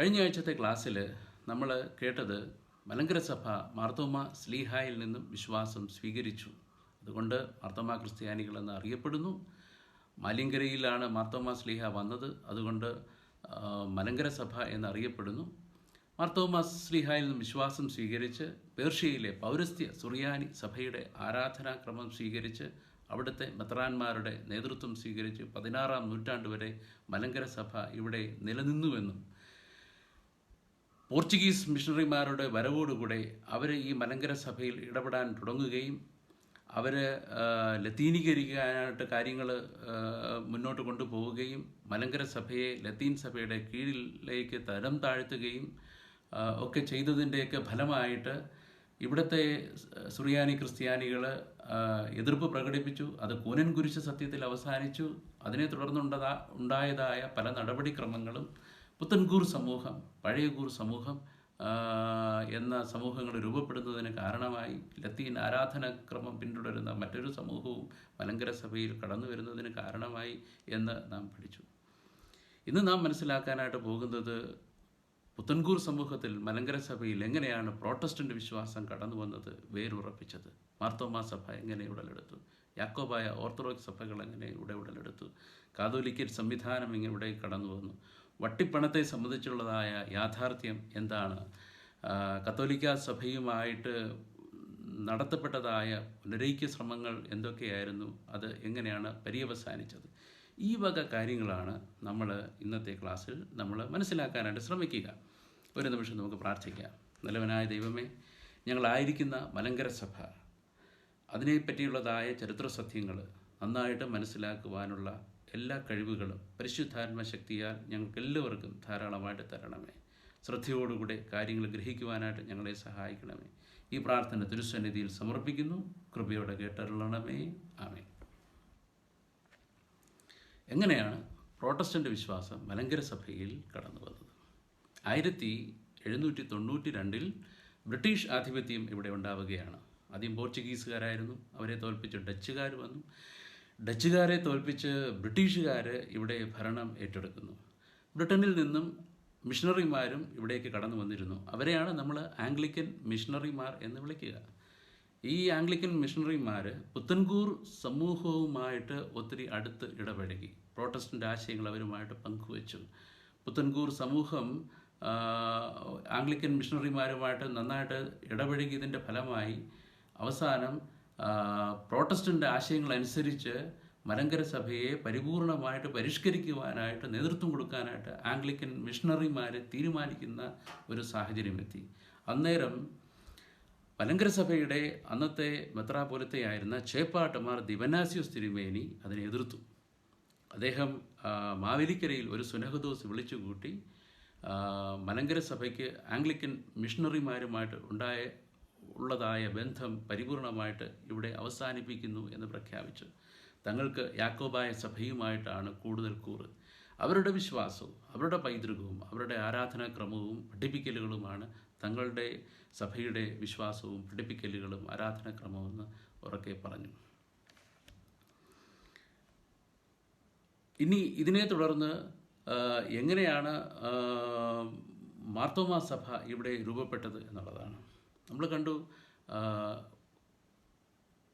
കഴിഞ്ഞ ആഴ്ചത്തെ ക്ലാസ്സിൽ നമ്മൾ കേട്ടത് മലങ്കര സഭ മാർത്തോമ സ്ലീഹായിൽ നിന്നും വിശ്വാസം സ്വീകരിച്ചു. അതുകൊണ്ട് മാർത്തോമ ക്രിസ്ത്യാനികളെന്ന് അറിയപ്പെടുന്നു. മാലിങ്കരയിലാണ് മാർത്തോമ സ്ലീഹ വന്നത്, അതുകൊണ്ട് മലങ്കര സഭ എന്നറിയപ്പെടുന്നു. മാർത്തോമ സ്ലീഹായിൽ നിന്നും വിശ്വാസം സ്വീകരിച്ച് പേർഷ്യയിലെ പൗരസ്ത്യ സുറിയാനി സഭയുടെ ആരാധനാക്രമം സ്വീകരിച്ച് അവിടുത്തെ മെത്രാന്മാരുടെ നേതൃത്വം സ്വീകരിച്ച് 16-ാം നൂറ്റാണ്ട് വരെ മലങ്കര സഭ ഇവിടെ നിലനിന്നുവെന്നും പോർച്ചുഗീസ് മിഷണറിമാരുടെ വരവോടുകൂടെ അവർ ഈ മലങ്കര സഭയിൽ ഇടപെടാൻ തുടങ്ങുകയും അവർ ലത്തീനീകരിക്കാനായിട്ട് കാര്യങ്ങൾ മുന്നോട്ട് കൊണ്ടുപോവുകയും മലങ്കര സഭയെ ലത്തീൻ സഭയുടെ കീഴിലേക്ക് തരം താഴ്ത്തുകയും ഒക്കെ ചെയ്തതിൻ്റെയൊക്കെ ഫലമായിട്ട് ഇവിടുത്തെ സുറിയാനി ക്രിസ്ത്യാനികൾ എതിർപ്പ് പ്രകടിപ്പിച്ചു. അത് കൂനൻ കുരിശ് സത്യത്തിൽ അവസാനിച്ചു. അതിനെ തുടർന്നുണ്ടായതായ പല നടപടിക്രമങ്ങളും പുത്തൻകൂർ സമൂഹം, പഴയകൂർ സമൂഹം എന്ന സമൂഹങ്ങൾ രൂപപ്പെടുന്നതിന് കാരണമായി. ലത്തീൻ ആരാധനാക്രമം പിന്തുടരുന്ന മറ്റൊരു സമൂഹവും മലങ്കര സഭയിൽ കടന്നു വരുന്നതിന് കാരണമായി എന്ന് നാം പഠിച്ചു. ഇന്ന് നാം മനസ്സിലാക്കാനായിട്ട് പോകുന്നത് പുത്തൻകൂർ സമൂഹത്തിൽ മലങ്കര സഭയിൽ എങ്ങനെയാണ് പ്രോട്ടസ്റ്റൻ്റ് വിശ്വാസം കടന്നു വന്നത്, വേരുറപ്പിച്ചത്. മാർത്തോമാ സഭ എങ്ങനെ ഉടലെടുത്തു, യാക്കോബായ ഓർത്തഡോക്സ് സഭകൾ എങ്ങനെ ഇവിടെ ഉടലെടുത്തു, കാതോലിക്കൽ സംവിധാനം എങ്ങനെ ഇവിടെ കടന്നു വന്നു, വട്ടിപ്പണത്തെ സംബന്ധിച്ചുള്ളതായ യാഥാർത്ഥ്യം എന്താണ്, കത്തോലിക്ക സഭയുമായിട്ട് നടത്തപ്പെട്ടതായ പുനരൈക്യ ശ്രമങ്ങൾ എന്തൊക്കെയായിരുന്നു, അത് എങ്ങനെയാണ് പര്യവസാനിച്ചത്. ഈ വക കാര്യങ്ങളാണ് നമ്മൾ ഇന്നത്തെ ക്ലാസ്സിൽ നമ്മൾ മനസ്സിലാക്കാനായിട്ട് ശ്രമിക്കുക. ഒരു നിമിഷം നമുക്ക് പ്രാർത്ഥിക്കാം. നല്ലവനായ ദൈവമേ, ഞങ്ങളായിരിക്കുന്ന മലങ്കര സഭ, അതിനെപ്പറ്റിയുള്ളതായ ചരിത്ര സത്യങ്ങൾ നന്നായിട്ട് മനസ്സിലാക്കുവാനുള്ള എല്ലാ കഴിവുകളും പരിശുദ്ധാത്മ ശക്തിയാൽ ഞങ്ങൾക്കെല്ലാവർക്കും ധാരാളമായിട്ട് തരണമേ. ശ്രദ്ധയോടുകൂടെ കാര്യങ്ങൾ ഗ്രഹിക്കുവാനായിട്ട് ഞങ്ങളെ സഹായിക്കണമേ. ഈ പ്രാർത്ഥന തിരുസന്നിധിയിൽ സമർപ്പിക്കുന്നു. കൃപയോടെ കേട്ടരുളണമേ. ആമേൻ. എങ്ങനെയാണ് പ്രോട്ടസ്റ്റൻ്റ് വിശ്വാസം മലങ്കര സഭയിൽ കടന്നു വന്നത്? 1792 ബ്രിട്ടീഷ് ആധിപത്യം ഇവിടെ ഉണ്ടാവുകയാണ്. ആദ്യം പോർച്ചുഗീസുകാരായിരുന്നു. അവരെ തോൽപ്പിച്ച് ഡച്ചുകാർ വന്നു. ഡച്ചുകാരെ തോൽപ്പിച്ച് ബ്രിട്ടീഷുകാർ ഇവിടെ ഭരണം ഏറ്റെടുക്കുന്നു. ബ്രിട്ടനിൽ നിന്നും മിഷണറിമാരും ഇവിടേക്ക് കടന്നു വന്നിരുന്നു. അവരെയാണ് നമ്മൾ ആംഗ്ലിക്കൻ മിഷണറിമാർ എന്ന് വിളിക്കുക. ഈ ആംഗ്ലിക്കൻ മിഷണറിമാർ പുത്തൻകൂർ സമൂഹവുമായിട്ട് ഒത്തിരി അടുത്ത് ഇടപഴകി. പ്രോട്ടസ്റ്റൻ്റ് ആശയങ്ങൾ അവരുമായിട്ട് പങ്കുവച്ചു. പുത്തൻകൂർ സമൂഹം ആംഗ്ലിക്കൻ മിഷണറിമാരുമായിട്ട് നന്നായിട്ട് ഇടപഴകിയതിൻ്റെ ഫലമായി അവസാനം പ്രോട്ടസ്റ്റൻ്റ് ആശയങ്ങളനുസരിച്ച് മലങ്കര സഭയെ പരിപൂർണമായിട്ട് പരിഷ്കരിക്കുവാനായിട്ട് നേതൃത്വം കൊടുക്കാനായിട്ട് ആംഗ്ലിക്കൻ മിഷണറിമാർ തീരുമാനിക്കുന്ന ഒരു സാഹചര്യമെത്തി. അന്നേരം മലങ്കര സഭയുടെ അന്നത്തെ മെത്രാപ്പൊലീത്തയായിരുന്ന ചേപ്പാട്ട് മാർ ദിവനാസ്യോസ് തിരുമേനി അതിനെ എതിർത്തു. അദ്ദേഹം മാവേലിക്കരയിൽ ഒരു സുനഹദോസ് വിളിച്ചുകൂട്ടി മലങ്കര സഭയ്ക്ക് ആംഗ്ലിക്കൻ മിഷണറിമാരുമായിട്ട് ഉള്ളതായ ബന്ധം പരിപൂർണമായിട്ട് ഇവിടെ അവസാനിപ്പിക്കുന്നു എന്ന് പ്രഖ്യാപിച്ചു. തങ്ങൾക്ക് യാക്കോബായ സഭയുമായിട്ടാണ് കൂടുതൽ കൂറ്. അവരുടെ വിശ്വാസവും അവരുടെ പൈതൃകവും അവരുടെ ആരാധനാക്രമവും പഠിപ്പിക്കലുകളുമാണ് തങ്ങളുടെ സഭയുടെ വിശ്വാസവും പഠിപ്പിക്കലുകളും ആരാധനാക്രമമെന്ന് ഉറക്കെ പറഞ്ഞു. ഇനി ഇതിനെ തുടർന്ന് എങ്ങനെയാണ് മാർത്തോമാ സഭ ഇവിടെ രൂപപ്പെട്ടത് എന്നുള്ളതാണ്. നമ്മൾ കണ്ടു,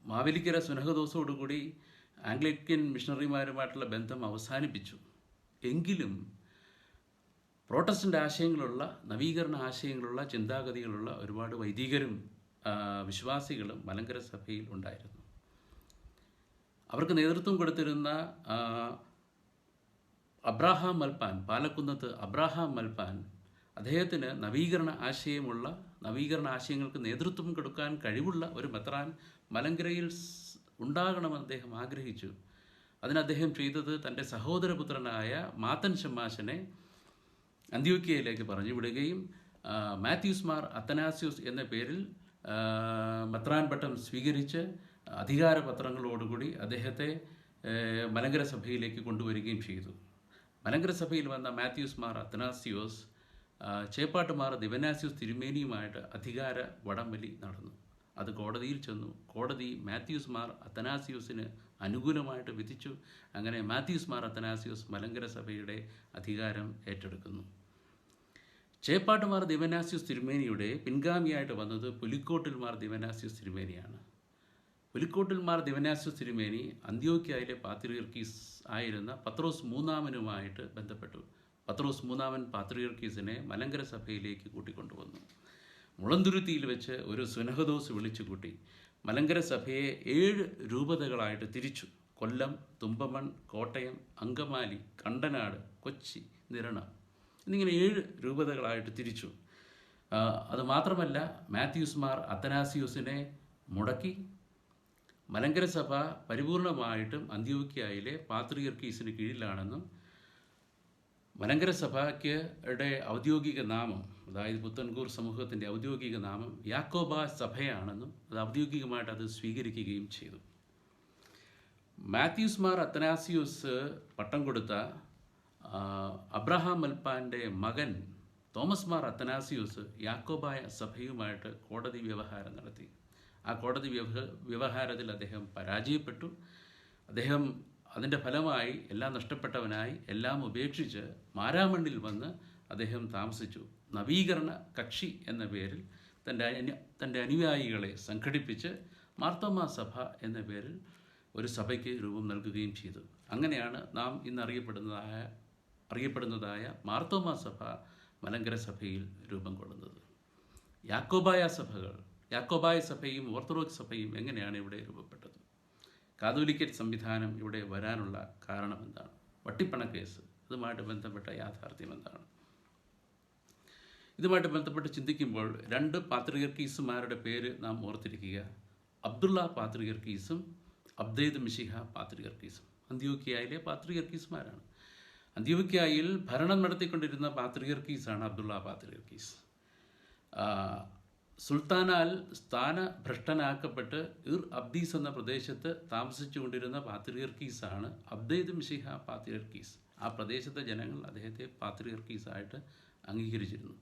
മാവേലിക്കര സുനഹദോസോടുകൂടി ആംഗ്ലിക്കൻ മിഷണറിമാരുമായിട്ടുള്ള ബന്ധം അവസാനിപ്പിച്ചു. എങ്കിലും പ്രോട്ടസ്റ്റൻ്റ് ആശയങ്ങളുള്ള, നവീകരണ ആശയങ്ങളുള്ള, ചിന്താഗതികളുള്ള ഒരുപാട് വൈദികരും വിശ്വാസികളും മലങ്കര സഭയിൽ ഉണ്ടായിരുന്നു. അവർക്ക് നേതൃത്വം കൊടുത്തിരുന്ന അബ്രാഹാം മൽപ്പാൻ, പാലക്കുന്നത്ത് അബ്രാഹാം മൽപ്പാൻ, അദ്ദേഹത്തിന് നവീകരണ ആശയങ്ങൾക്ക് നേതൃത്വം കൊടുക്കാൻ കഴിവുള്ള ഒരു മെത്രാൻ മലങ്കരയിൽ ഉണ്ടാകണമെന്ന് അദ്ദേഹം ആഗ്രഹിച്ചു. അതിന് അദ്ദേഹം ചെയ്തത് തൻ്റെ സഹോദരപുത്രനായ മാത്തൻ ഷമ്മാശനെ അന്ത്യോക്യയിലേക്ക് പറഞ്ഞു വിടുകയും മാത്യൂസ് മാർ അത്തനാസ്യൂസ് എന്ന പേരിൽ മെത്രാൻ പട്ടം സ്വീകരിച്ച് അധികാരപത്രങ്ങളോടുകൂടി അദ്ദേഹത്തെ മലങ്കര സഭയിലേക്ക് കൊണ്ടുവരികയും ചെയ്തു. മലങ്കര സഭയിൽ വന്ന മാത്യൂസ് മാർ അത്തനാസ്യോസ് ചേപ്പാട്ട് മാർ ദിവനാസ്യൂസ് തിരുമേനിയുമായിട്ട് അധികാര വടംവലി നടന്നു. അത് കോടതിയിൽ ചെന്നു. കോടതി മാത്യൂസ് മാർ അത്തനാസ്യൂസിന് അനുകൂലമായിട്ട് വിധിച്ചു. അങ്ങനെ മാത്യൂസ് മാർ അത്തനാസ്യൂസ് മലങ്കര സഭയുടെ അധികാരം ഏറ്റെടുക്കുന്നു. ചേപ്പാട്ട് മാർ ദിവനാസ്യൂസ് തിരുമേനിയുടെ പിൻഗാമിയായിട്ട് വന്നത് പുലിക്കോട്ടിൽ മാർ ദിവനാസ്യൂസ് തിരുമേനിയാണ്. പുലിക്കോട്ടിൽ മാർ ദിവനാസ്യൂസ് തിരുമേനി അന്ത്യോക്യയിലെ പാത്രിയർക്കീസ് ആയിരുന്ന പത്രോസ് മൂന്നാമനുമായിട്ട് ബന്ധപ്പെട്ടു. പത്രോസ് മൂന്നാമൻ പാത്രിയർക്കീസിനെ മലങ്കര സഭയിലേക്ക് കൂട്ടിക്കൊണ്ടുവന്നു. മുളന്തുരുത്തിയിൽ വെച്ച് ഒരു സുനഹദോസ് വിളിച്ചു കൂട്ടി മലങ്കര സഭയെ 7 രൂപതകളായിട്ട് തിരിച്ചു. കൊല്ലം, തുമ്പമൺ, കോട്ടയം, അങ്കമാലി, കണ്ടനാട്, കൊച്ചി, നിരണ എന്നിങ്ങനെ 7 രൂപതകളായിട്ട് തിരിച്ചു. അതുമാത്രമല്ല, മാത്യൂസ് മാർ അത്തനാസിയോസിനെ മുടക്കി. മലങ്കര സഭ പരിപൂർണമായിട്ടും അന്ത്യോക്യയിലെ പാത്രിയർക്കീസിന് കീഴിലാണെന്നും മലങ്കര സഭയ്ക്ക് ഔദ്യോഗിക നാമം, അതായത് പുത്തൻകൂർ സമൂഹത്തിൻ്റെ ഔദ്യോഗിക നാമം യാക്കോബ സഭയാണെന്നും അത് ഔദ്യോഗികമായിട്ട് അത് സ്വീകരിക്കുകയും ചെയ്തു. മാത്യൂസ് മാർ അത്തനാസിയോസ് പട്ടം കൊടുത്ത അബ്രഹാം മൽപ്പാൻ്റെ മകൻ തോമസ് മാർ അത്തനാസിയോസ് യാക്കോബായ സഭയുമായിട്ട് കോടതി വ്യവഹാരം നടത്തി. ആ കോടതി വ്യവഹാരത്തിൽ അദ്ദേഹം പരാജയപ്പെട്ടു. അദ്ദേഹം അതിൻ്റെ ഫലമായി എല്ലാം നഷ്ടപ്പെട്ടവനായി എല്ലാം ഉപേക്ഷിച്ച് മാരാമണ്ണിൽ വന്ന് അദ്ദേഹം താമസിച്ചു. നവീകരണ കക്ഷി എന്ന പേരിൽ തൻ്റെ അനുയായികളെ സംഘടിപ്പിച്ച് മാർത്തോമാ സഭ എന്ന പേരിൽ ഒരു സഭയ്ക്ക് രൂപം നൽകുകയും ചെയ്തു. അങ്ങനെയാണ് നാം ഇന്ന് അറിയപ്പെടുന്നതായ മാർത്തോമാ സഭ മലങ്കര സഭയിൽ രൂപം കൊള്ളുന്നത്. യാക്കോബായ സഭയും ഓർത്തഡോക്സ് സഭയും എങ്ങനെയാണ് ഇവിടെ രൂപപ്പെട്ടത്? കാതോലിക്കറ്റ് സംവിധാനം ഇവിടെ വരാനുള്ള കാരണം എന്താണ്? വട്ടിപ്പണക്കേസ്, അതുമായിട്ട് ബന്ധപ്പെട്ട യാഥാർത്ഥ്യം എന്താണ്? ഇതുമായിട്ട് ബന്ധപ്പെട്ട് ചിന്തിക്കുമ്പോൾ 2 പാത്രിയർക്കീസുമാരുടെ പേര് നാം ഓർത്തിരിക്കുക. അബ്ദുള്ള പാത്രിയർക്കീസും അബ്ദേദ് മിശിഹ പാത്രിയർക്കീസും അന്ത്യോക്യയിലെ പാത്രിയർക്കീസുമാരാണ്. അന്ത്യോക്യയിൽ ഭരണം നടത്തിക്കൊണ്ടിരുന്ന പാത്രിയർക്കീസാണ് അബ്ദുള്ള പാത്രിയർക്കീസ്. സുൽത്താനാൽ സ്ഥാനഭ്രഷ്ടനാക്കപ്പെട്ട് അബ്ദീസ് എന്ന പ്രദേശത്ത് താമസിച്ചുകൊണ്ടിരുന്ന പാത്രിയർക്കീസാണ് അബ്ദേദ് മിശിഹ പാത്രിയർക്കീസ്. ആ പ്രദേശത്തെ ജനങ്ങൾ അദ്ദേഹത്തെ പാത്രിയർക്കീസായിട്ട് അംഗീകരിച്ചിരുന്നു.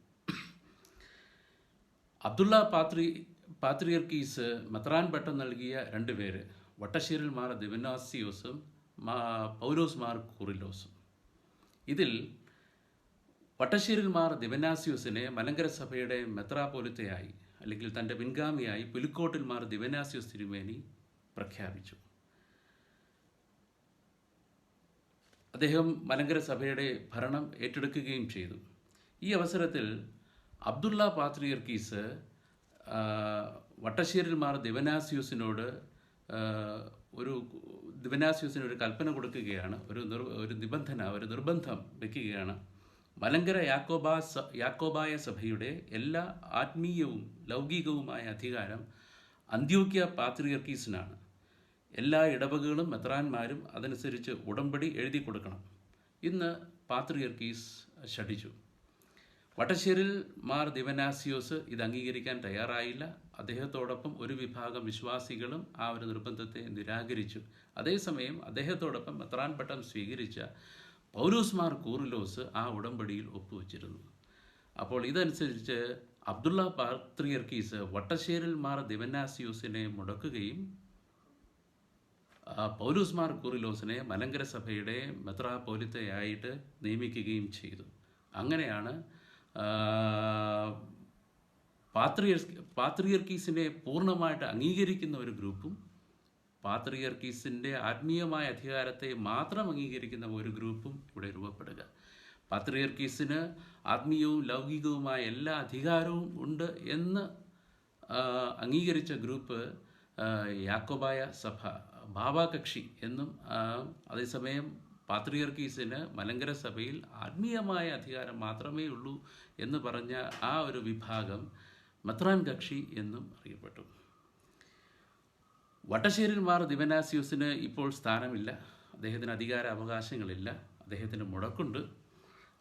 അബ്ദുള്ള പാത്രിയർക്കീസ് മെത്രാൻ പട്ടം നൽകിയ 2 പേര് വട്ടശ്ശേരിൽ മാർ ദിവനാസിയോസും പൗലോസ് മാർ കൂറിലോസും. ഇതിൽ വട്ടശ്ശേരിൽ മാർ ദിവനാസിയോസിനെ മലങ്കര സഭയുടെ മെത്രാപോലിത്തയായി അല്ലെങ്കിൽ തൻ്റെ പിൻഗാമിയായി പുലിക്കോട്ടിൽ മാർ ദിവനാസിയോസ് തിരുമേനി പ്രഖ്യാപിച്ചു. അദ്ദേഹം മലങ്കര സഭയുടെ ഭരണം ഏറ്റെടുക്കുകയും ചെയ്തു. ഈ അവസരത്തിൽ അബ്ദുള്ള പാത്രിയർക്കീസ് വട്ടശ്ശേരിൽ മാർ ദിവനാസിയോസിനോട് ഒരു കൽപ്പന കൊടുക്കുകയാണ്, ഒരു നിർബന്ധം വയ്ക്കുകയാണ്. മലങ്കര യാക്കോബായ സഭയുടെ എല്ലാ ആത്മീയവും ലൗകികവുമായ അധികാരം അന്ത്യോക്യ പാത്രിയർക്കീസിനാണ്. എല്ലാ ഇടവകകളും മെത്രാന്മാരും അതനുസരിച്ച് ഉടമ്പടി എഴുതി കൊടുക്കണം. ഇന്ന് പാത്രിയർക്കീസ് ശഠിച്ചു. വട്ടശ്ശേരിൽ മാർ ദിവനാസിയോസ് ഇത് അംഗീകരിക്കാൻ തയ്യാറായില്ല. അദ്ദേഹത്തോടൊപ്പം ഒരു വിഭാഗം വിശ്വാസികളും ആ ഒരു നിർബന്ധത്തെ നിരാകരിച്ചു. അതേസമയം അദ്ദേഹത്തോടൊപ്പം മെത്രാൻ പട്ടം സ്വീകരിച്ച പൗലോസ് മാർ കൂറിലോസ് ആ ഉടമ്പടിയിൽ ഒപ്പുവെച്ചിരുന്നു. അപ്പോൾ ഇതനുസരിച്ച് അബ്ദുള്ള പാത്രിയർക്കീസ് വട്ടശ്ശേരിൽ മാർ ദിവനാസിയോസിനെ മുടക്കുകയും പൗലോസ് മാർ കൂറിലോസിനെ മലങ്കര സഭയുടെ മെത്രാപോലിത്തയായിട്ട് നിയമിക്കുകയും ചെയ്തു. അങ്ങനെയാണ് പാത്രിയർക്കീസിനെ പൂർണ്ണമായിട്ട് അംഗീകരിക്കുന്ന ഒരു ഗ്രൂപ്പും പാത്രിയർക്കീസിൻ്റെ ആത്മീയമായ അധികാരത്തെ മാത്രം അംഗീകരിക്കുന്ന ഒരു ഗ്രൂപ്പും ഇവിടെ രൂപപ്പെടുക. പാത്രിയർക്കീസിന് ആത്മീയവും ലൗകികവുമായ എല്ലാ അധികാരവും ഉണ്ട് എന്ന് അംഗീകരിച്ച ഗ്രൂപ്പ് യാക്കോബായ സഭ, ഭാവാകക്ഷി എന്നും, അതേസമയം പാത്രിയർക്കീസിന് മലങ്കര സഭയിൽ ആത്മീയമായ അധികാരം മാത്രമേ ഉള്ളൂ എന്ന് പറഞ്ഞ ആ ഒരു വിഭാഗം മെത്രാൻ കക്ഷി എന്നും അറിയപ്പെട്ടു. വട്ടശ്ശേരിൽ മാർ ദിവനാസിയോസിന് ഇപ്പോൾ സ്ഥാനമില്ല, അദ്ദേഹത്തിന് അധികാര അവകാശങ്ങളില്ല, അദ്ദേഹത്തിന് മുടക്കുണ്ട്.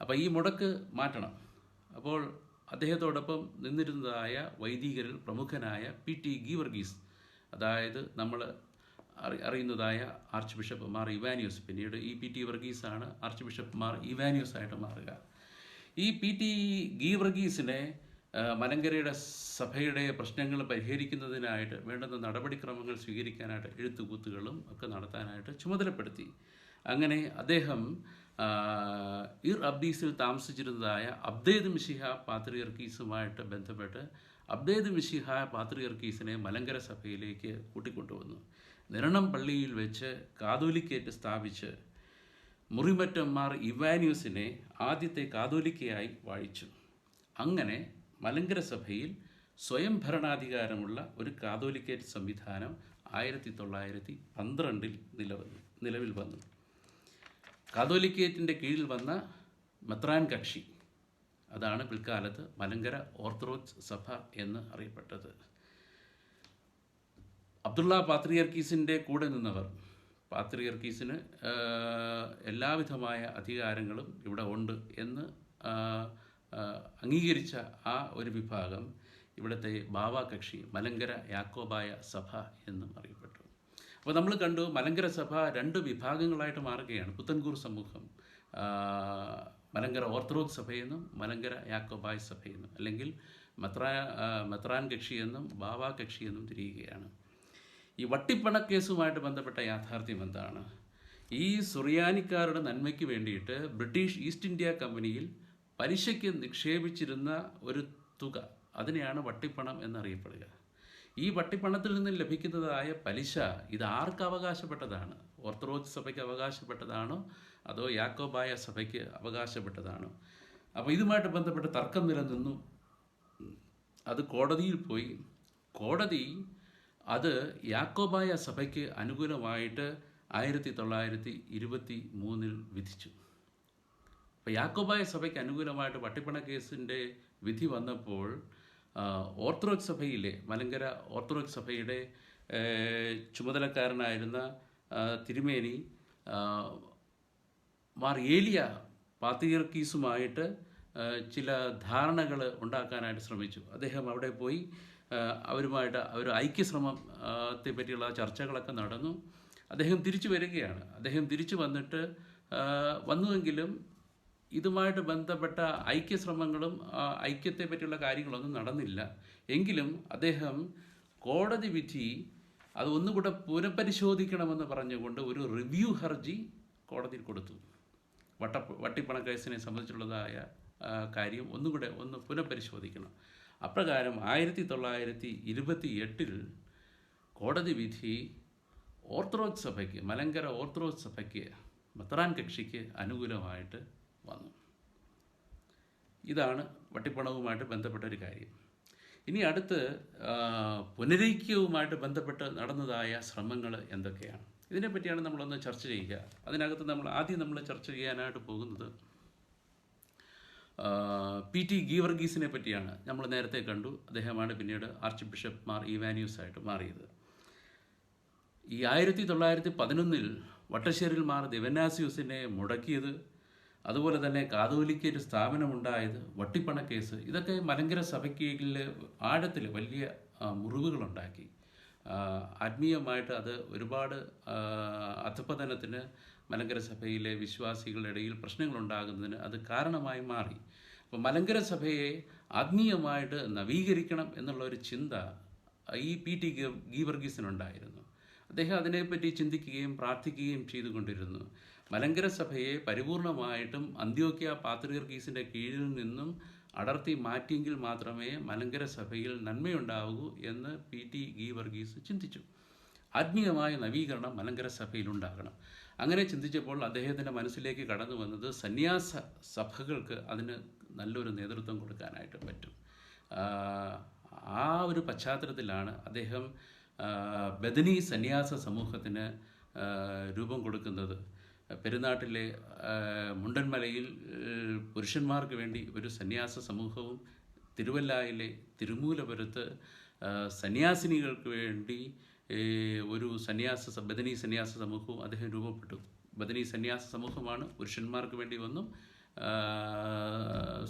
അപ്പോൾ ഈ മുടക്ക് മാറ്റണം. അപ്പോൾ അദ്ദേഹത്തോടൊപ്പം നിന്നിരുന്നതായ വൈദികരിൽ പ്രമുഖനായ PT ഗീവർഗീസ്, അതായത് നമ്മൾ അറിയുന്നതായ ആർച്ച് ബിഷപ്പ് മാർ ഇവാനിയോസ്, പിന്നീട് ഈ PT വർഗീസാണ് ആർച്ച് ബിഷപ്പ് മാർ ഇവാനിയോസ് ആയിട്ട് മാറുക. ഈ PT ഗീവർഗീസിനെ മലങ്കരയുടെ സഭയുടെ പ്രശ്നങ്ങൾ പരിഹരിക്കുന്നതിനായിട്ട് വേണ്ടുന്ന നടപടിക്രമങ്ങൾ സ്വീകരിക്കാനായിട്ട് എഴുത്തുകൂത്തുകളും ഒക്കെ നടത്താനായിട്ട് ചുമതലപ്പെടുത്തി. അങ്ങനെ അദ്ദേഹം ഇർ അബ്ദീസിൽ താമസിച്ചിരുന്നതായ അബ്ദേദ് മിശിഹ പാത്രിയർക്കീസുമായിട്ട് ബന്ധപ്പെട്ട് അബ്ദേദ് മിശിഹ പാത്രിയർക്കീസിനെ മലങ്കര സഭയിലേക്ക് കൂട്ടിക്കൊണ്ടുവന്നു. നിരണം പള്ളിയിൽ വെച്ച് കാതോലിക്കേറ്റ് സ്ഥാപിച്ച് മുറിമറ്റന്മാർ ഇവാനിയൂസിനെ ആദ്യത്തെ കാതോലിക്കയായി വാഴിച്ചു. അങ്ങനെ മലങ്കര സഭയിൽ സ്വയം ഭരണാധികാരമുള്ള ഒരു കാതോലിക്കേറ്റ് സംവിധാനം 1912 നിലവിൽ വന്നു. കാതോലിക്കേറ്റിൻ്റെ കീഴിൽ വന്ന മെത്രാൻ കക്ഷി, അതാണ് പിൽക്കാലത്ത് മലങ്കര ഓർത്തഡോക്സ് സഭ എന്ന് അറിയപ്പെട്ടത്. അബ്ദുള്ള പാത്രിയർക്കീസിൻ്റെ കൂടെ നിന്നവർ, പാത്രിയർക്കീസിന് എല്ലാവിധമായ അധികാരങ്ങളും ഇവിടെ ഉണ്ട് എന്ന് അംഗീകരിച്ച ആ ഒരു വിഭാഗം ഇവിടുത്തെ ബാവ കക്ഷി മലങ്കര യാക്കോബായ സഭ എന്നും അറിയപ്പെട്ടു. അപ്പോൾ നമ്മൾ കണ്ടു മലങ്കര സഭ 2 വിഭാഗങ്ങളായിട്ട് മാറുകയാണ്. പുത്തൻകൂർ സമൂഹം മലങ്കര ഓർത്തഡോക്സ് സഭയെന്നും മലങ്കര യാക്കോബായ സഭയെന്നും, അല്ലെങ്കിൽ മെത്രാൻ കക്ഷിയെന്നും ബാവ കക്ഷിയെന്നും തിരിയുകയാണ്. ഈ വട്ടിപ്പണ കേസുമായിട്ട് ബന്ധപ്പെട്ട യാഥാർത്ഥ്യം എന്താണ്? ഈ സുറിയാനിക്കാരുടെ നന്മയ്ക്ക് വേണ്ടിയിട്ട് ബ്രിട്ടീഷ് ഈസ്റ്റ് ഇന്ത്യ കമ്പനിയിൽ പലിശയ്ക്ക് നിക്ഷേപിച്ചിരുന്ന ഒരു തുക, അതിനെയാണ് വട്ടിപ്പണം എന്നറിയപ്പെടുക. ഈ വട്ടിപ്പണത്തിൽ നിന്ന് ലഭിക്കുന്നതായ പലിശ ഇത് ആർക്ക് അവകാശപ്പെട്ടതാണ്? ഓർത്തഡോക്സ് സഭയ്ക്ക് അവകാശപ്പെട്ടതാണോ അതോ യാക്കോബായ സഭയ്ക്ക് അവകാശപ്പെട്ടതാണോ? അപ്പോൾ ഇതുമായിട്ട് ബന്ധപ്പെട്ട് തർക്കം നിലനിന്നു. അത് കോടതിയിൽ പോയി. കോടതി അത് യാക്കോബായ സഭയ്ക്ക് അനുകൂലമായിട്ട് 1923 വിധിച്ചു. അപ്പോൾ യാക്കോബായ സഭയ്ക്ക് അനുകൂലമായിട്ട് വട്ടിപ്പണ കേസിൻ്റെ വിധി വന്നപ്പോൾ ഓർത്തഡോക്സ് സഭയിലെ മലങ്കര ഓർത്തഡോക്സ് സഭയുടെ ചുമതലക്കാരനായിരുന്ന തിരുമേനി മാർ ഏലിയ പാത്രിയർക്കീസുമായിട്ട് ചില ധാരണകൾ ഉണ്ടാക്കാനായിട്ട് ശ്രമിച്ചു. അദ്ദേഹം അവിടെ പോയി അവരുമായിട്ട് ഒരു ഐക്യശ്രമത്തെ പറ്റിയുള്ള ചർച്ചകളൊക്കെ നടന്നു. അദ്ദേഹം തിരിച്ചു വരികയാണ്. അദ്ദേഹം തിരിച്ചു വന്നുവെങ്കിലും ഇതുമായിട്ട് ബന്ധപ്പെട്ട ഐക്യശ്രമങ്ങളും ഐക്യത്തെ പറ്റിയുള്ള കാര്യങ്ങളൊന്നും നടന്നില്ല. എങ്കിലും അദ്ദേഹം കോടതി വിധി അത് ഒന്നുകൂടെ പുനഃപരിശോധിക്കണമെന്ന് പറഞ്ഞുകൊണ്ട് ഒരു റിവ്യൂ ഹർജി കോടതിയിൽ കൊടുത്തു. വട്ടിപ്പണ കേസിനെ സംബന്ധിച്ചുള്ളതായ കാര്യം ഒന്നുകൂടെ പുനഃപരിശോധിക്കണം. അപ്രകാരം 1928 കോടതി വിധി ഓർത്തഡോക്സ് സഭയ്ക്ക്, മലങ്കര ഓർത്തഡോക്സ് സഭയ്ക്ക്, മെത്രാൻ കക്ഷിക്ക് അനുകൂലമായിട്ട് വന്നു. ഇതാണ് വട്ടിപ്പണവുമായിട്ട് ബന്ധപ്പെട്ട ഒരു കാര്യം. ഇനി അടുത്ത് പുനരൈക്യവുമായിട്ട് ബന്ധപ്പെട്ട് നടന്നതായ ശ്രമങ്ങൾ എന്തൊക്കെയാണ്? ഇതിനെപ്പറ്റിയാണ് നമ്മളൊന്ന് ചർച്ച ചെയ്യുക. അതിനകത്ത് നമ്മൾ ചർച്ച ചെയ്യാനായിട്ട് പോകുന്നത് PT ഗീവർഗീസിനെ പറ്റിയാണ്. നമ്മൾ നേരത്തെ കണ്ടു. അദ്ദേഹമാണ് പിന്നീട് ആർച്ച് ബിഷപ്പ് മാർ ഇവാനിയൂസ് ആയിട്ട് മാറിയത്. ഈ 1911 വട്ടശ്ശേരിൽ മാർ ദിവന്നാസിയൂസിനെ മുടക്കിയത്, അതുപോലെ തന്നെ കാതോലിക്കേറ്റ് സ്ഥാപനമുണ്ടായത്, വട്ടിപ്പണ കേസ്, ഇതൊക്കെ മലങ്കര സഭയ്ക്കുള്ളിൽ ആഴത്തിൽ വലിയ മുറിവുകളുണ്ടാക്കി. ആത്മീയമായിട്ട് അത് ഒരുപാട് അധപ്പതനത്തിന്, മലങ്കര സഭയിലെ വിശ്വാസികളുടെ ഇടയിൽ പ്രശ്നങ്ങളുണ്ടാകുന്നതിന് അത് കാരണമായി മാറി. അപ്പോൾ മലങ്കര സഭയെ ആത്മീയമായിട്ട് നവീകരിക്കണം എന്നുള്ള ഒരു ചിന്ത ഈ PT ഗീവർഗീസിനുണ്ടായിരുന്നു. അദ്ദേഹം അതിനെപ്പറ്റി ചിന്തിക്കുകയും പ്രാർത്ഥിക്കുകയും ചെയ്തുകൊണ്ടിരുന്നു. മലങ്കര സഭയെ പരിപൂർണമായിട്ടും അന്ത്യോക്യ പാത്രിയർക്കീസിൻ്റെ കീഴിൽ നിന്നും അടർത്തി മാറ്റിയെങ്കിൽ മാത്രമേ മലങ്കര സഭയിൽ നന്മയുണ്ടാവൂ എന്ന് PT ഗീവർഗീസ് ചിന്തിച്ചു. ആത്മീയമായ നവീകരണം മലങ്കര സഭയിലുണ്ടാകണം. അങ്ങനെ ചിന്തിച്ചപ്പോൾ അദ്ദേഹത്തിൻ്റെ മനസ്സിലേക്ക് കടന്നു വന്നത് സന്യാസ സഭകൾക്ക് അതിന് നല്ലൊരു നേതൃത്വം കൊടുക്കാനായിട്ട് പറ്റും. ആ ഒരു പശ്ചാത്തലത്തിലാണ് അദ്ദേഹം ബദനി സന്യാസ സമൂഹത്തിന് രൂപം കൊടുക്കുന്നത്. പെരുന്നാട്ടിലെ മുണ്ടൻമലയിൽ പുരുഷന്മാർക്ക് വേണ്ടി ഒരു സന്യാസ സമൂഹവും, തിരുവല്ലായിലെ തിരുമൂലപുരത്ത് സന്യാസിനികൾക്ക് വേണ്ടി ഒരു ബദനി സന്യാസ സമൂഹവും അദ്ദേഹം രൂപപ്പെട്ടു. ബദനി സന്യാസ സമൂഹമാണ് പുരുഷന്മാർക്ക് വേണ്ടി ഒന്നും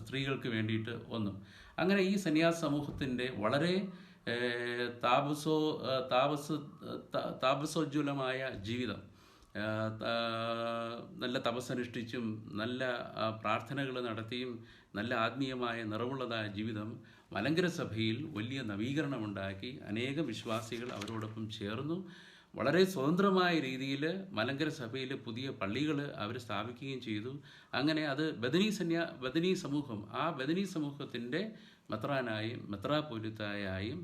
സ്ത്രീകൾക്ക് വേണ്ടിയിട്ട് ഒന്നും. അങ്ങനെ ഈ സന്യാസ സമൂഹത്തിൻ്റെ വളരെ താപസോജ്വലമായ ജീവിതം, നല്ല തപസ്സനുഷ്ഠിച്ചും നല്ല പ്രാർത്ഥനകൾ നടത്തിയും നല്ല ആത്മീയമായ നിറവുള്ളതായ ജീവിതം മലങ്കര സഭയിൽ വലിയ നവീകരണമുണ്ടാക്കി. അനേകം വിശ്വാസികൾ അവരോടൊപ്പം ചേർന്നു. വളരെ സ്വതന്ത്രമായ രീതിയിൽ മലങ്കര സഭയിൽ പുതിയ പള്ളികൾ അവർ സ്ഥാപിക്കുകയും ചെയ്തു. അങ്ങനെ അത് ബദനി സമൂഹം, ആ ബദനി സമൂഹത്തിൻ്റെ മെത്രാനായും മെത്രാപ്പൊലിത്തായും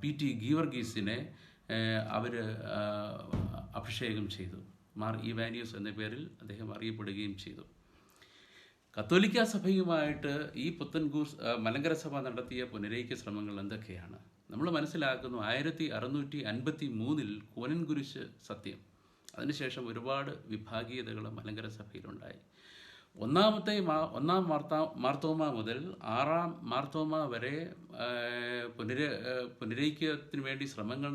PT ഗീവർഗീസിനെ അവർ അഭിഷേകം ചെയ്തു. മാർ ഇവാനിയോസ് എന്ന പേരിൽ അദ്ദേഹം അറിയപ്പെടുകയും ചെയ്തു. കത്തോലിക്ക സഭയുമായിട്ട് ഈ പുത്തൻകൂർ മലങ്കര സഭ നടത്തിയ പുനരൈക്യ ശ്രമങ്ങൾ എന്തൊക്കെയാണ്? നമ്മൾ മനസ്സിലാക്കുന്നു 1653 കൂനൻകുരിശ് സത്യം. അതിനുശേഷം ഒരുപാട് വിഭാഗീയതകൾ മലങ്കര സഭയിലുണ്ടായി. ഒന്നാം മാർത്തോമ മുതൽ 6-ാം മാർത്തോമ വരെ പുനരൈക്യത്തിന് വേണ്ടി ശ്രമങ്ങൾ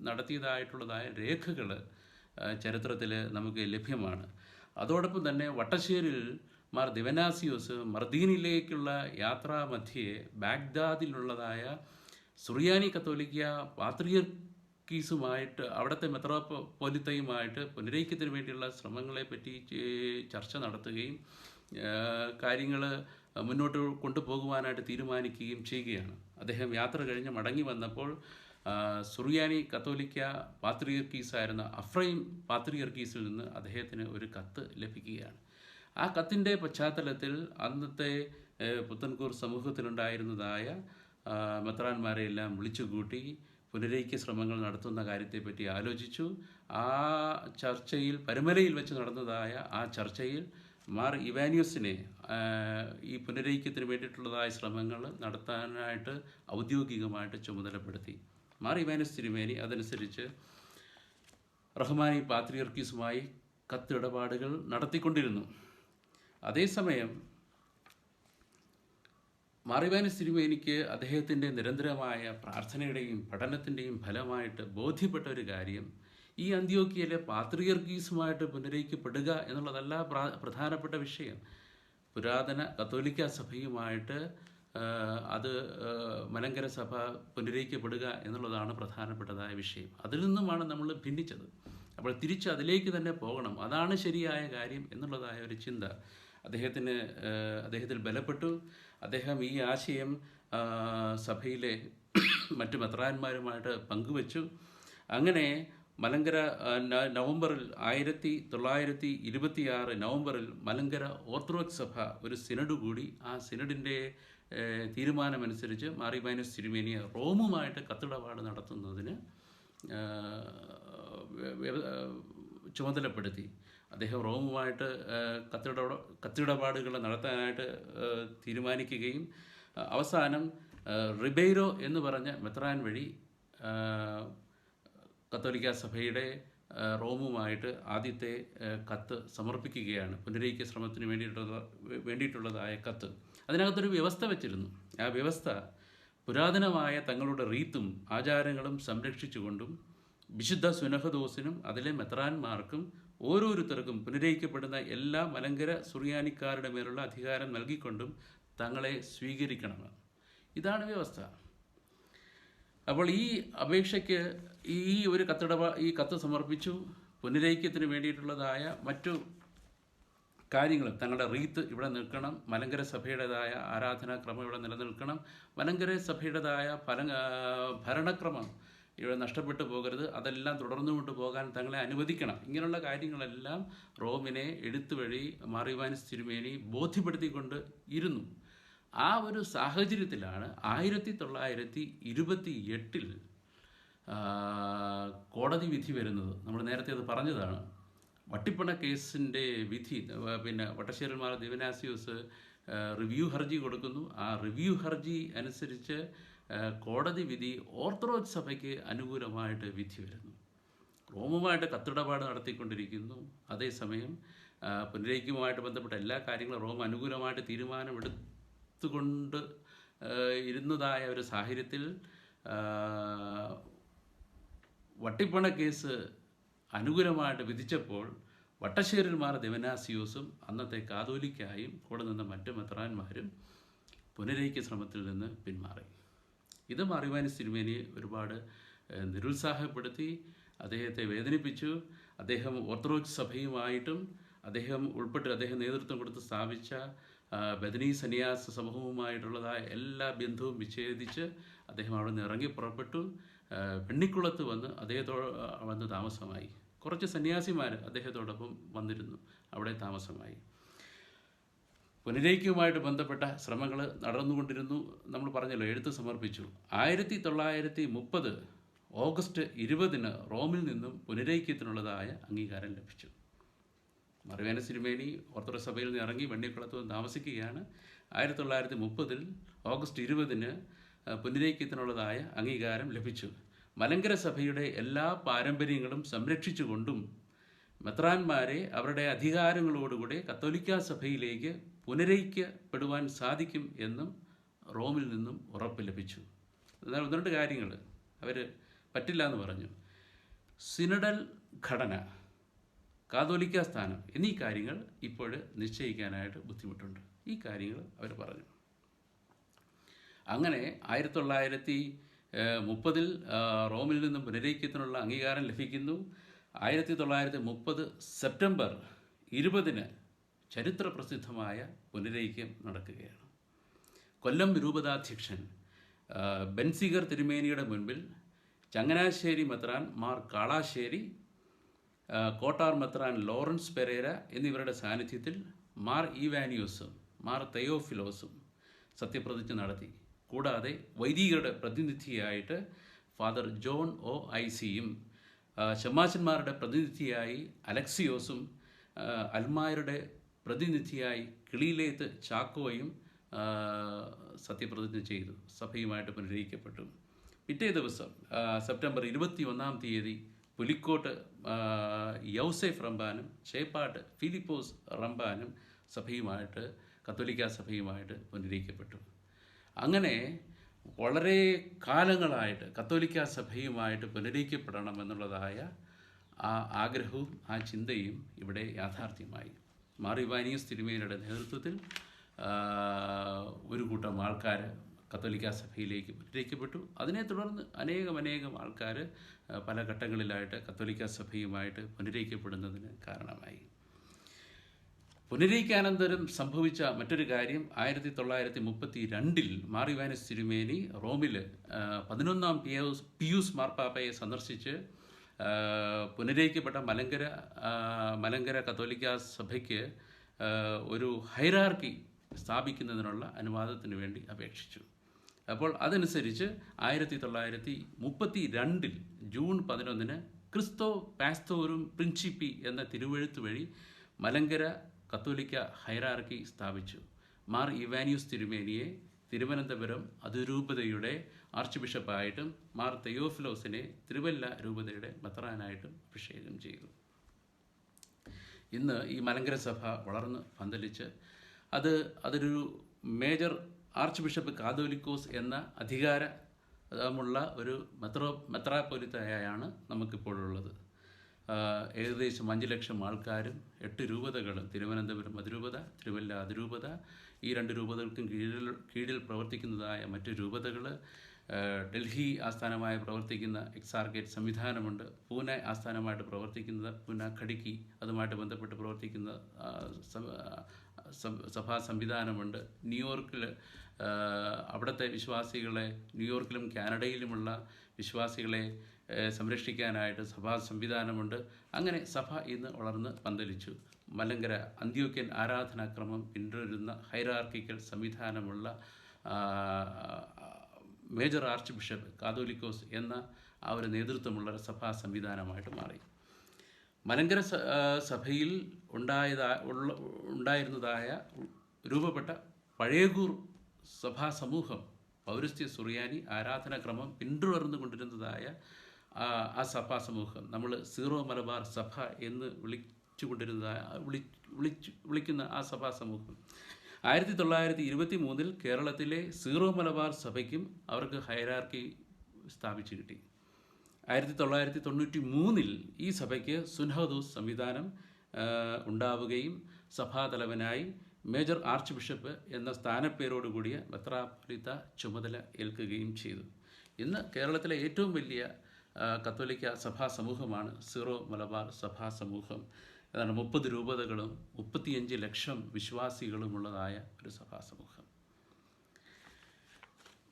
നടത്തിയതായിട്ടുള്ളതായ രേഖകൾ ചരിത്രത്തിൽ നമുക്ക് ലഭ്യമാണ്. അതോടൊപ്പം തന്നെ വട്ടശ്ശേരിൽ മാർ ദിവനാസിയോസ് മർദീനിലേക്കുള്ള യാത്രാമധ്യേ ബാഗ്ദാദിലുള്ളതായ സുറിയാനി കത്തോലിക്ക പാത്രിയർക്കീസുമായിട്ട് അവിടുത്തെ മെത്രാപ്പൊലിത്തയുമായിട്ട് പുനരൈക്യത്തിന് വേണ്ടിയുള്ള ശ്രമങ്ങളെപ്പറ്റി ചർച്ച നടത്തുകയും കാര്യങ്ങൾ മുന്നോട്ട് കൊണ്ടുപോകുവാനായിട്ട് തീരുമാനിക്കുകയും ചെയ്യുകയാണ്. അദ്ദേഹം യാത്ര കഴിഞ്ഞ് മടങ്ങി വന്നപ്പോൾ സുറിയാനി കത്തോലിക്ക പാത്രിയർക്കീസായിരുന്ന അഫ്രൈം പാത്രിയർക്കീസിൽ നിന്ന് അദ്ദേഹത്തിന് ഒരു കത്ത് ലഭിക്കുകയാണ്. ആ കത്തിൻ്റെ പശ്ചാത്തലത്തിൽ അന്നത്തെ പുത്തൻകൂർ സമൂഹത്തിലുണ്ടായിരുന്നതായ മെത്രാന്മാരെയെല്ലാം വിളിച്ചുകൂട്ടി പുനരൈക്യ ശ്രമങ്ങൾ നടത്തുന്ന കാര്യത്തെപ്പറ്റി ആലോചിച്ചു. ആ ചർച്ചയിൽ പരുമലയിൽ വെച്ച് നടന്നതായ ആ ചർച്ചയിൽ മാർ ഇവാനിയോസിനെ ഈ പുനരൈക്യത്തിന് വേണ്ടിയിട്ടുള്ളതായ ശ്രമങ്ങൾ നടത്താനായിട്ട് ഔദ്യോഗികമായിട്ട് ചുമതലപ്പെടുത്തി. മാർ ഇവാനിയോസ് തിരുമേനി അതനുസരിച്ച് റഹ്മാനി പാത്രിയർക്കീസുമായി കത്തിടപാടുകൾ നടത്തിക്കൊണ്ടിരുന്നു. അതേസമയം മാർ ഇവാനിയോസ് തിരുമേനിക്ക് അദ്ദേഹത്തിൻ്റെ നിരന്തരമായ പ്രാർത്ഥനയുടെയും പഠനത്തിൻ്റെയും ഫലമായിട്ട് ബോധ്യപ്പെട്ട ഒരു കാര്യം, ഈ അന്ത്യോക്യയിലെ പാത്രിയർക്കീസുമായിട്ട് പുനരൈക്യപ്പെടുക എന്നുള്ളതല്ല പ്രധാനപ്പെട്ട വിഷയം. പുരാതന കത്തോലിക്ക സഭയുമായിട്ട് അത് മലങ്കര സഭ പുനരൈക്യപ്പെടുക എന്നുള്ളതാണ് പ്രധാനപ്പെട്ടതായ വിഷയം. അതിൽ നിന്നുമാണ് നമ്മൾ ഭിന്നിച്ചത്. അപ്പോൾ തിരിച്ച് അതിലേക്ക് തന്നെ പോകണം, അതാണ് ശരിയായ കാര്യം എന്നുള്ളതായ ഒരു ചിന്ത അദ്ദേഹത്തിൽ ബലപ്പെട്ടു. അദ്ദേഹം ഈ ആശയം സഭയിലെ മറ്റു മെത്രാന്മാരുമായിട്ട് പങ്കുവച്ചു. അങ്ങനെ മലങ്കര നവംബറിൽ 1926 നവംബറിൽ മലങ്കര ഓർത്തഡോക്സ് സഭ ഒരു സിനഡ് കൂടി. ആ സിനഡിൻ്റെ തീരുമാനമനുസരിച്ച് മാർ ഇവാനിയോസ് തിരുമേനിയെ റോമുമായിട്ട് കത്തിടപാട് നടത്തുന്നതിന് ചുമതലപ്പെടുത്തി. അദ്ദേഹം റോമുമായിട്ട് കത്തിടപാടുകൾ നടത്താനായിട്ട് തീരുമാനിക്കുകയും അവസാനം റിബെയ്രോ എന്ന് പറഞ്ഞ മെത്രാൻ വഴി കത്തോലിക്ക സഭയുടെ റോമുമായിട്ട് ആദ്യത്തെ കത്ത് സമർപ്പിക്കുകയാണ്. പുനരൈക്യ ശ്രമത്തിന് വേണ്ടിയിട്ടുള്ളതായ കത്ത്. അതിനകത്തൊരു വ്യവസ്ഥ വച്ചിരുന്നു. ആ വ്യവസ്ഥ പുരാതനമായ തങ്ങളുടെ റീത്തും ആചാരങ്ങളും സംരക്ഷിച്ചുകൊണ്ടും വിശുദ്ധ സുനഹദോസിനും അതിലെ മെത്രാന്മാർക്കും ഓരോരുത്തർക്കും പുനരൈക്യപ്പെടുന്ന എല്ലാ മലങ്കര സുറിയാനിക്കാരുടെ മേലുള്ള അധികാരം നൽകിക്കൊണ്ടും തങ്ങളെ സ്വീകരിക്കണമെന്ന്. ഇതാണ് വ്യവസ്ഥ. അപ്പോൾ ഈ അപേക്ഷയ്ക്ക് ഈ കത്ത് സമർപ്പിച്ചു. പുനരൈക്യത്തിന് വേണ്ടിയിട്ടുള്ളതായ മറ്റു കാര്യങ്ങൾ, തങ്ങളുടെ റീത്ത് ഇവിടെ നിൽക്കണം, മലങ്കര സഭയുടേതായ ആരാധനാക്രമം ഇവിടെ നിലനിൽക്കണം, മലങ്കര സഭയുടേതായ ഭരണക്രമം ഇവിടെ നഷ്ടപ്പെട്ടു പോകരുത്, അതെല്ലാം തുടർന്നു കൊണ്ടുപോകാൻ തങ്ങളെ അനുവദിക്കണം. ഇങ്ങനെയുള്ള കാര്യങ്ങളെല്ലാം റോമിനെ എഴുത്തുവഴി മാർ ഇവാനിയോസ് തിരുമേനി ബോധ്യപ്പെടുത്തിക്കൊണ്ട് ഇരുന്നു. ആ ഒരു സാഹചര്യത്തിലാണ് 1928 കോടതി വിധി വരുന്നത്. നമ്മൾ നേരത്തെ അത് പറഞ്ഞതാണ്. വട്ടിപ്പണ കേസിൻ്റെ വിധി വട്ടശ്ശേരി മാർ ദിവനാസിയോസ് റിവ്യൂ ഹർജി കൊടുക്കുന്നു. ആ റിവ്യൂ ഹർജി അനുസരിച്ച് കോടതി വിധി ഓർത്തഡോക്സ് സഭയ്ക്ക് അനുകൂലമായിട്ട് വിധി വരുന്നു. റോമുമായിട്ട് കത്തിടപാട് നടത്തിക്കൊണ്ടിരിക്കുന്നു. അതേസമയം പുനരൈക്യവുമായിട്ട് ബന്ധപ്പെട്ട എല്ലാ കാര്യങ്ങളും റോം അനുകൂലമായിട്ട് തീരുമാനമെടുത്തുകൊണ്ട് ഇരുന്നതായ ഒരു സാഹചര്യത്തിൽ വട്ടിപ്പണ കേസ് അനുകൂലമായിട്ട് വിധിച്ചപ്പോൾ വട്ടശ്ശേരിൽ മാർ ദിവനാസിയോസും അന്നത്തെ കാതോലിക്കായും കൂടെ നിന്ന മറ്റു മെത്രാന്മാരും പുനരൈക്യ ശ്രമത്തിൽ നിന്ന് പിന്മാറി. ഇത് മാർ ഇവാനിയോസ് തിരുമേനിയെ ഒരുപാട് നിരുത്സാഹപ്പെടുത്തി, അദ്ദേഹത്തെ വേദനിപ്പിച്ചു. അദ്ദേഹം ഓർത്തഡോക്സ് സഭയുമായിട്ടും അദ്ദേഹം നേതൃത്വം കൊടുത്ത് സ്ഥാപിച്ച ബദനി സന്യാസ സമൂഹവുമായിട്ടുള്ളതായ എല്ലാ ബന്ധവും വിച്ഛേദിച്ച് അദ്ദേഹം അവിടെ നിന്ന് ഇറങ്ങി പുറപ്പെട്ടു. വെണ്ണിക്കുളത്ത് വന്ന് അദ്ദേഹത്തോട് വന്ന് താമസമായി. കുറച്ച് സന്യാസിമാർ അദ്ദേഹത്തോടൊപ്പം വന്നിരുന്നു, അവിടെ താമസമായി. പുനരൈക്യവുമായിട്ട് ബന്ധപ്പെട്ട ശ്രമങ്ങൾ നടന്നുകൊണ്ടിരുന്നു. നമ്മൾ പറഞ്ഞല്ലോ, എഴുത്ത് സമർപ്പിച്ചു. 1930 ഓഗസ്റ്റ് 20 റോമിൽ നിന്നും പുനരൈക്യത്തിനുള്ളതായ അംഗീകാരം ലഭിച്ചു. മറിവാനസ് തിരുമേനി ഓർത്തഡോക്സ് സഭയിൽ നിന്ന് ഇറങ്ങി വെണ്ണിക്കുളത്ത് വന്ന് താമസിക്കുകയാണ്. 1930 ഓഗസ്റ്റ് 20 പുനരൈക്യത്തിനുള്ളതായ അംഗീകാരം ലഭിച്ചു. മലങ്കര സഭയുടെ എല്ലാ പാരമ്പര്യങ്ങളും സംരക്ഷിച്ചുകൊണ്ടും മെത്രാന്മാരെ അവരുടെ അധികാരങ്ങളോടുകൂടി കത്തോലിക്ക സഭയിലേക്ക് പുനരൈക്യപ്പെടുവാൻ സാധിക്കും എന്നും റോമിൽ നിന്നും ഉറപ്പ് ലഭിച്ചു. എന്നാൽ 1-2 കാര്യങ്ങൾ അവർ പറ്റില്ല എന്ന് പറഞ്ഞു. സിനഡൽ ഘടന, കാതോലിക്ക സ്ഥാനം എന്നീ കാര്യങ്ങൾ ഇപ്പോൾ നിശ്ചയിക്കാനായിട്ട് ബുദ്ധിമുട്ടുണ്ട്. ഈ കാര്യങ്ങൾ അവർ പറഞ്ഞു. അങ്ങനെ 1930 റോമിൽ നിന്നും പുനരൈക്യത്തിനുള്ള അംഗീകാരം ലഭിക്കുന്നു. 1930 സെപ്റ്റംബർ 20 ചരിത്രപ്രസിദ്ധമായ പുനരൈക്യം നടക്കുകയാണ്. കൊല്ലം രൂപതാധ്യക്ഷൻ ബെൻസിഗർ തിരുമേനിയുടെ മുൻപിൽ ചങ്ങനാശ്ശേരി മെത്രാൻ മാർ കാളാശ്ശേരി, കോട്ടാർ മെത്രാൻ ലോറൻസ് പെരേര എന്നിവരുടെ സാന്നിധ്യത്തിൽ മാർ ഈവാനിയോസും മാർ തെയോഫിലോസും സത്യപ്രതിജ്ഞ നടത്തി. കൂടാതെ വൈദികരുടെ പ്രതിനിധിയായിട്ട് ഫാദർ ജോൺ ഒ ഐസിയും ശമാശന്മാരുടെ പ്രതിനിധിയായി അലക്സിയോസും അൽമായരുടെ പ്രതിനിധിയായി കിളിയിലേത്ത് ചാക്കോയും സത്യപ്രതിജ്ഞ ചെയ്തു. സഭയുമായിട്ട് പുനരയിക്കപ്പെട്ടു. പിറ്റേ ദിവസം സെപ്റ്റംബർ 21 പുലിക്കോട്ട് യൗസേഫ് റമ്പാനും ചേപ്പാട്ട് ഫിലിപ്പോസ് റമ്പാനും സഭയുമായിട്ട് കത്തോലിക്ക സഭയുമായിട്ട് പുനരയിക്കപ്പെട്ടു. അങ്ങനെ വളരെ കാലങ്ങളായിട്ട് കത്തോലിക്ക സഭയുമായിട്ട് പുനരയിക്കപ്പെടണമെന്നുള്ളതായ ആ ആഗ്രഹവും ആ ചിന്തയും ഇവിടെ യാഥാർത്ഥ്യമായി. മാർ ഇവാനിയോസ് തിരുമേനിയുടെ നേതൃത്വത്തിൽ ഒരു കൂട്ടം ആൾക്കാർ കത്തോലിക്ക സഭയിലേക്ക് പുനരയിക്കപ്പെട്ടു. അതിനെ തുടർന്ന് അനേകം ആൾക്കാർ പല ഘട്ടങ്ങളിലായിട്ട് കത്തോലിക്ക സഭയുമായിട്ട് പുനരയിക്കപ്പെടുന്നതിന് കാരണമായി. പുനരയിക്കാനന്തരം സംഭവിച്ച മറ്റൊരു കാര്യം 1932 മാർ ഇവാനിയോസ് തിരുമേനി റോമിൽ 11-ാം പിയൂസ് മാർപ്പാപ്പയെ സന്ദർശിച്ച് പുനരയിക്കപ്പെട്ട മലങ്കര കത്തോലിക്ക സഭയ്ക്ക് ഒരു ഹൈറാർക്കി സ്ഥാപിക്കുന്നതിനുള്ള അനുവാദത്തിന് വേണ്ടി അപേക്ഷിച്ചു. അപ്പോൾ അതനുസരിച്ച് 1932 ജൂൺ 11 ക്രിസ്തോ പാസ്തോറും പ്രിൻസിപ്പി എന്ന തിരുവെഴുത്ത് വഴി മലങ്കര കത്തോലിക്ക ഹൈറാർക്കി സ്ഥാപിച്ചു. മാർ ഇവാനിയോസ് തിരുമേനിയെ തിരുവനന്തപുരം അതിരൂപതയുടെ ആർച്ച് ബിഷപ്പായിട്ടും മാർ തെയോഫിലോസിനെ തിരുവല്ല രൂപതയുടെ മെത്രാനായിട്ടും അഭിഷേകം ചെയ്തു. ഇന്ന് ഈ മലങ്കര സഭ വളർന്ന് പന്തലിച്ച് അതൊരു മേജർ ആർച്ച് ബിഷപ്പ് കാതോലിക്കോസ് എന്ന അധികാരമുള്ള ഒരു മെത്രാപ്പൊലിത്തയാണ് നമുക്കിപ്പോഴുള്ളത്. ഏകദേശം 5 ലക്ഷം ആൾക്കാരും 8 രൂപതകളും, തിരുവനന്തപുരം അതിരൂപത, തിരുവല്ല അതിരൂപത, ഈ 2 രൂപതകൾക്കും കീഴിൽ പ്രവർത്തിക്കുന്നതായ മറ്റു രൂപതകൾ, ഡൽഹി ആസ്ഥാനമായി പ്രവർത്തിക്കുന്ന എക്സാർഗേറ്റ് സംവിധാനമുണ്ട്, പൂനെ ആസ്ഥാനമായിട്ട് പ്രവർത്തിക്കുന്നത് പൂന ഖടിക്കി, അതുമായിട്ട് ബന്ധപ്പെട്ട് പ്രവർത്തിക്കുന്ന സഭാ സംവിധാനമുണ്ട്. ന്യൂയോർക്കിൽ അവിടുത്തെ വിശ്വാസികളെ, ന്യൂയോർക്കിലും കാനഡയിലുമുള്ള വിശ്വാസികളെ സംരക്ഷിക്കാനായിട്ട് സഭാ സംവിധാനമുണ്ട്. അങ്ങനെ സഭ ഇന്ന് വളർന്ന് പന്തലിച്ചു. മലങ്കര അന്ത്യോക്യൻ ആരാധനാക്രമം പിന്തുടരുന്ന ഹൈറാർക്കിക്കൽ സംവിധാനമുള്ള മേജർ ആർച്ച് ബിഷപ്പ് കാതോലിക്കോസ് എന്ന ആ ഒരു നേതൃത്വമുള്ള സഭാ സംവിധാനമായിട്ട് മാറി. മലങ്കര സഭയിൽ ഉണ്ടായിരുന്നതായ രൂപപ്പെട്ട പഴയകൂർ സഭാ സമൂഹം പൗരസ്ത്യ സുറിയാനി ആരാധനാക്രമം പിന്തുടർന്നുകൊണ്ടിരുന്നതായ ആ സഭാ സമൂഹം നമ്മൾ സീറോ മലബാർ സഭ എന്ന് വിളിക്കുന്ന ആ സഭാ സമൂഹം 1923 കേരളത്തിലെ സീറോ മലബാർ സഭയ്ക്കും അവർക്ക് ഹൈറാർക്കി സ്ഥാപിച്ചു കിട്ടി. 1993 ഈ സഭയ്ക്ക് സുൻഹദോസ് സംവിധാനം ഉണ്ടാവുകയും സഭാതലവനായി മേജർ ആർച്ച് ബിഷപ്പ് എന്ന സ്ഥാനപ്പേരോടുകൂടിയ മെത്രാപ്പൊലീത്ത ചുമതല ഏൽക്കുകയും ചെയ്തു. ഇന്ന് കേരളത്തിലെ ഏറ്റവും വലിയ കത്തോലിക്ക സഭാ സമൂഹമാണ് സീറോ മലബാർ സഭാ സമൂഹം. ഏതാണ്ട് 30 രൂപതകളും 35 ലക്ഷം വിശ്വാസികളുമുള്ളതായ ഒരു സഭാസമൂഹം.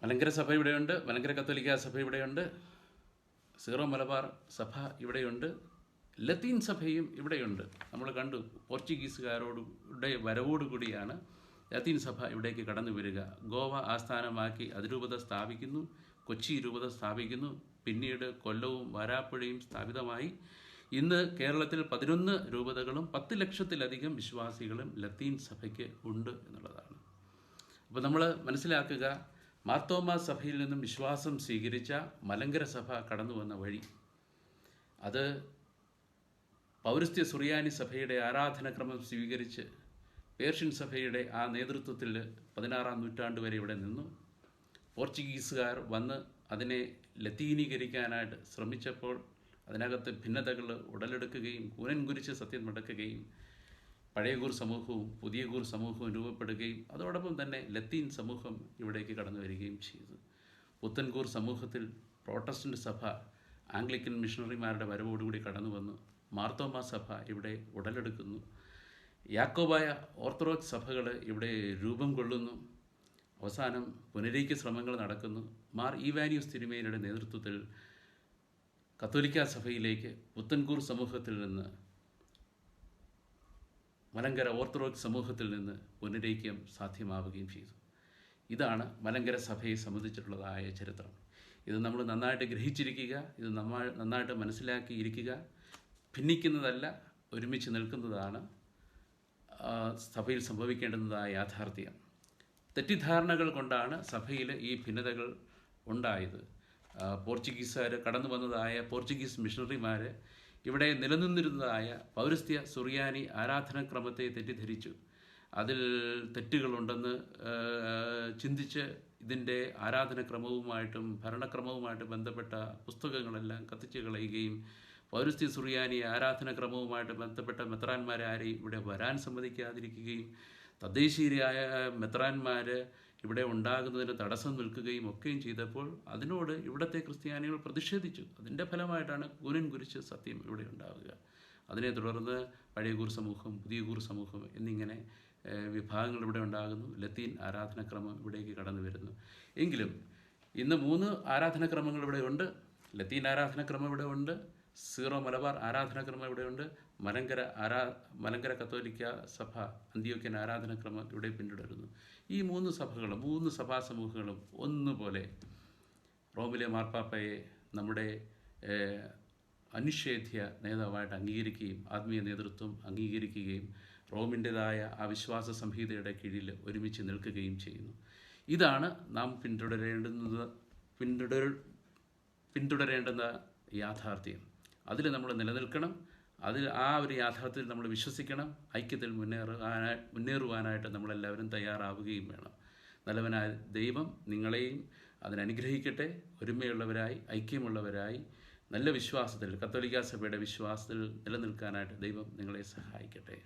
മലങ്കര സഭ ഇവിടെയുണ്ട്, മലങ്കര കത്തോലിക്ക സഭ ഇവിടെയുണ്ട്, സീറോ മലബാർ സഭ ഇവിടെയുണ്ട്, ലത്തീൻ സഭയും ഇവിടെയുണ്ട്. നമ്മൾ കണ്ടു, പോർച്ചുഗീസുകാരുടെ വരവോടുകൂടിയാണ് ലത്തീൻ സഭ ഇവിടേക്ക് കടന്നു വരിക. ഗോവ ആസ്ഥാനമാക്കി അതിരൂപത സ്ഥാപിക്കുന്നു, കൊച്ചി രൂപത സ്ഥാപിക്കുന്നു, പിന്നീട് കൊല്ലവും വാരാപ്പുഴയും സ്ഥാപിതമായി. ഇന്ന് കേരളത്തിൽ 11 രൂപതകളും 10 ലക്ഷത്തിലധികം വിശ്വാസികളും ലത്തീൻ സഭയ്ക്ക് ഉണ്ട് എന്നുള്ളതാണ്. അപ്പോൾ നമ്മൾ മനസ്സിലാക്കുക, മാർത്തോമാ സഭയിൽ നിന്നും വിശ്വാസം സ്വീകരിച്ച മലങ്കര സഭ കടന്നു വന്ന വഴി, അത് പൗരസ്ത്യ സുറിയാനി സഭയുടെ ആരാധനക്രമം സ്വീകരിച്ച് പേർഷ്യൻ സഭയുടെ ആ നേതൃത്വത്തിൽ 16-ാം നൂറ്റാണ്ട് വരെ ഇവിടെ നിന്നു. പോർച്ചുഗീസുകാർ വന്ന് അതിനെ ലത്തീനീകരിക്കാനായിട്ട് ശ്രമിച്ചപ്പോൾ അതിനകത്ത് ഭിന്നതകൾ ഉടലെടുക്കുകയും കൂനൻ കുരിശ് സത്യം നടക്കുകയും പഴയ കൂർ സമൂഹവും പുതിയ കൂർ സമൂഹവും രൂപപ്പെടുകയും അതോടൊപ്പം തന്നെ ലത്തീൻ സമൂഹം ഇവിടേക്ക് കടന്നു വരികയും ചെയ്തു. പുത്തൻകൂർ സമൂഹത്തിൽ പ്രോട്ടസ്റ്റൻ്റ് സഭ ആംഗ്ലിക്കൻ മിഷണറിമാരുടെ വരവോടുകൂടി കടന്നു വന്നു. മാർത്തോമാ സഭ ഇവിടെ ഉടലെടുക്കുന്നു. യാക്കോബായ ഓർത്തഡോക്സ് സഭകൾ ഇവിടെ രൂപം കൊള്ളുന്നു. അവസാനം പുനരൈക്യ ശ്രമങ്ങൾ നടക്കുന്നു. മാർ ഈവാനിയോസ് തിരുമേനിയുടെ നേതൃത്വത്തിൽ കത്തോലിക്ക സഭയിലേക്ക് പുത്തൻകൂർ സമൂഹത്തിൽ നിന്ന്, മലങ്കര ഓർത്തഡോക്സ് സമൂഹത്തിൽ നിന്ന് പുനരൈക്യം സാധ്യമാവുകയും ചെയ്തു. ഇതാണ് മലങ്കര സഭയെ സംബന്ധിച്ചിട്ടുള്ളതായ ചരിത്രം. ഇത് നമ്മൾ നന്നായിട്ട് ഗ്രഹിച്ചിരിക്കുക, ഇത് നന്നായിട്ട് മനസ്സിലാക്കിയിരിക്കുക. ഭിന്നിക്കുന്നതല്ല, ഒരുമിച്ച് നിൽക്കുന്നതാണ് സഭയിൽ സംഭവിക്കേണ്ടുന്നതായ യാഥാർത്ഥ്യം. തെറ്റിദ്ധാരണകൾ കൊണ്ടാണ് സഭയിൽ ഈ ഭിന്നതകൾ ഉണ്ടായത്. പോർച്ചുഗീസുകാർ കടന്നു വന്നതായ പോർച്ചുഗീസ് മിഷണറിമാർ ഇവിടെ നിലനിന്നിരുന്നതായ പൗരസ്ത്യ സുറിയാനി ആരാധനാക്രമത്തെ തെറ്റിദ്ധരിച്ചു. അതിൽ തെറ്റുകളുണ്ടെന്ന് ചിന്തിച്ച് ഇതിൻ്റെ ആരാധനക്രമവുമായിട്ടും ഭരണക്രമവുമായിട്ട് ബന്ധപ്പെട്ട പുസ്തകങ്ങളെല്ലാം കത്തിച്ച് കളയുകയും പൗരസ്ത്യ സുറിയാനി ആരാധനക്രമവുമായിട്ട് ബന്ധപ്പെട്ട മെത്രാന്മാരെ ആരെയും ഇവിടെ വരാൻ സമ്മതിക്കാതിരിക്കുകയും തദ്ദേശീയരായ മെത്രാന്മാർ ഇവിടെ ഉണ്ടാകുന്നതിന് തടസ്സം നിൽക്കുകയും ഒക്കെയും ചെയ്തപ്പോൾ അതിനോട് ഇവിടുത്തെ ക്രിസ്ത്യാനികൾ പ്രതിഷേധിച്ചു. അതിൻ്റെ ഫലമായിട്ടാണ് കൂനൻ കുരിശ് സത്യം ഇവിടെ ഉണ്ടാവുക. അതിനെ തുടർന്ന് പഴയ കൂർ സമൂഹം, പുതിയ കൂർ സമൂഹം എന്നിങ്ങനെ വിഭാഗങ്ങൾ ഇവിടെ ഉണ്ടാകുന്നു. ലത്തീൻ ആരാധനക്രമം ഇവിടേക്ക് കടന്നു വരുന്നു. എങ്കിലും ഇന്ന് 3 ആരാധനക്രമങ്ങൾ ഇവിടെ ഉണ്ട്. ലത്തീൻ ആരാധനക്രമം ഇവിടെ ഉണ്ട്, സീറോ മലബാർ ആരാധനക്രമം ഇവിടെയുണ്ട്, മലങ്കര കത്തോലിക്ക സഭ അന്ത്യോക്യൻ ആരാധനക്രമം ഇവിടെ പിന്തുടരുന്നു. ഈ 3 സഭകളും 3 സഭാസമൂഹങ്ങളും ഒന്നുപോലെ റോമിലെ മാർപ്പാപ്പയെ നമ്മുടെ അനിഷേധ്യ നേതാവായിട്ട് അംഗീകരിക്കുകയും ആത്മീയ നേതൃത്വം അംഗീകരിക്കുകയും റോമിൻ്റെതായ ആ വിശ്വാസ സംഹിതയുടെ കീഴിൽ ഒരുമിച്ച് നിൽക്കുകയും ചെയ്യുന്നു. ഇതാണ് നാം പിന്തുടരേണ്ടുന്ന യാഥാർത്ഥ്യം. അതിൽ നമ്മൾ നിലനിൽക്കണം. ആ ഒരു യാഥാർത്ഥ്യത്തിൽ നമ്മൾ വിശ്വസിക്കണം. ഐക്യത്തിൽ മുന്നേറുവാനായിട്ട് നമ്മളെല്ലാവരും തയ്യാറാവുകയും വേണം. നല്ലവനായ ദൈവം നിങ്ങളെയും അതിനനുഗ്രഹിക്കട്ടെ. ഒരുമയുള്ളവരായി, ഐക്യമുള്ളവരായി, നല്ല വിശ്വാസത്തിൽ, കത്തോലിക്ക സഭയുടെ വിശ്വാസത്തിൽ നിലനിൽക്കാനായിട്ട് ദൈവം നിങ്ങളെ സഹായിക്കട്ടെ.